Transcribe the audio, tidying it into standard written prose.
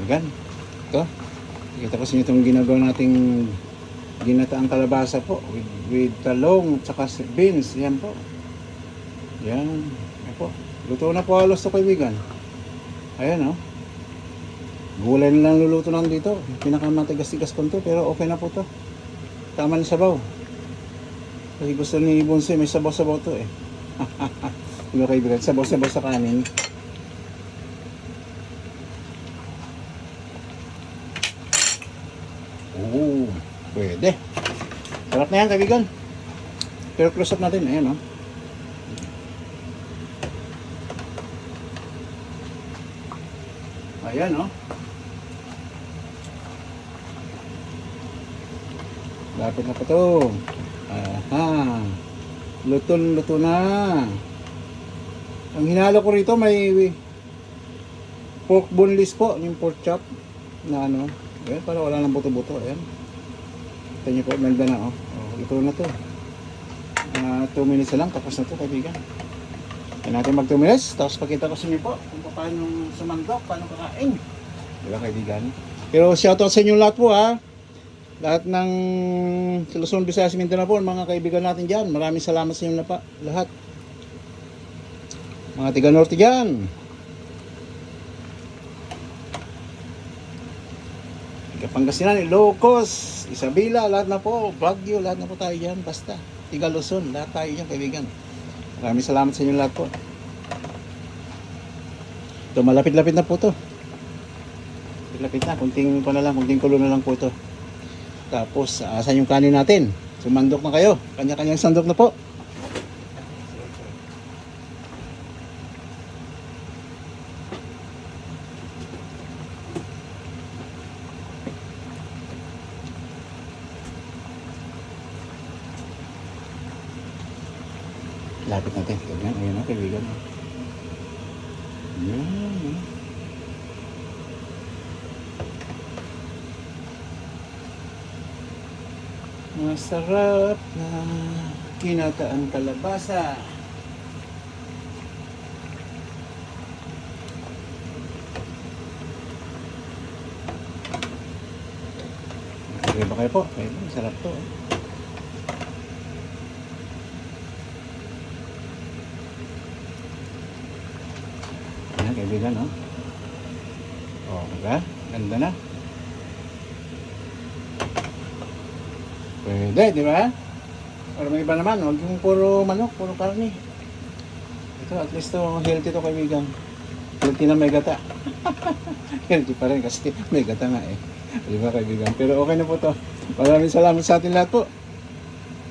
Ayan. Ito. Kita ko sa inyo itong ginagawa nating ginataang kalabasa po. With talong at saka beans. Yan po. Yan. Yan po. Luto na po halos ito kaibigan. Ayan o. Gulay na lang luluto lang dito. Pinakamatigas-tigas ko ito. Pero okay na po ito. Tama na sabaw. Kasi gusto ni Bonse may sabaw-sabaw ito eh. Diba kaibigan? Sabaw-sabaw sa kanin. Oo. Pwede. Sarap na yan kaibigan. Pero close up natin. Ayan o. Ayan o. Lapit na pa ito. Aha. Luto na. Ang hinalo ko rito may pork boneless po. Yung pork chop. Na ano. Ayan, para wala nang buto-buto. Ayan. Ito nyo po. Manda na o. Luto na to. 2 minutes na lang. Tapos na to kaibigan. Kaya natin mag 2 minutes. Tapos pakita ko sa inyo po kung paano sumandok, paano kakain. Diba kaibigan? Pero shoutout sa inyo lahat po ha. Lahat ng Luzon, Visayas, Mindanao po, mga kaibigan natin dyan. Maraming salamat sa inyo na pa, lahat. Mga tiga Norte dyan. Tiga Pangasinan, Ilocos, Isabela, lahat na po. Baguio, lahat na po tayo dyan. Basta, tiga Luzon, lahat tayo dyan kaibigan. Maraming salamat sa inyo lahat po. Ito, malapit-lapit na po ito. Malapit na, kunting pa na lang, kunting kulo na lang po ito. Tapos, asan yung kanin natin? Sumandok na kayo. Kanya-kanyang sandok na po. Lapit natin. Ganyan, ayan na, kaibigan. Yan. Masarap na ginataan kalabasa. Okay ba kayo po? Okay, masarap to. Ayan, kaibigan, no? Oh, diba? Ganda na. Pwede, di ba? Para may iba naman, huwag yung puro manok, puro karne. Ito, at least to, healthy to kaibigan. Healthy na may gata. Healthy pa rin kasi may gata nga eh. Di ba kaibigan? Pero okay na po to. Maraming salamat sa atin lahat po.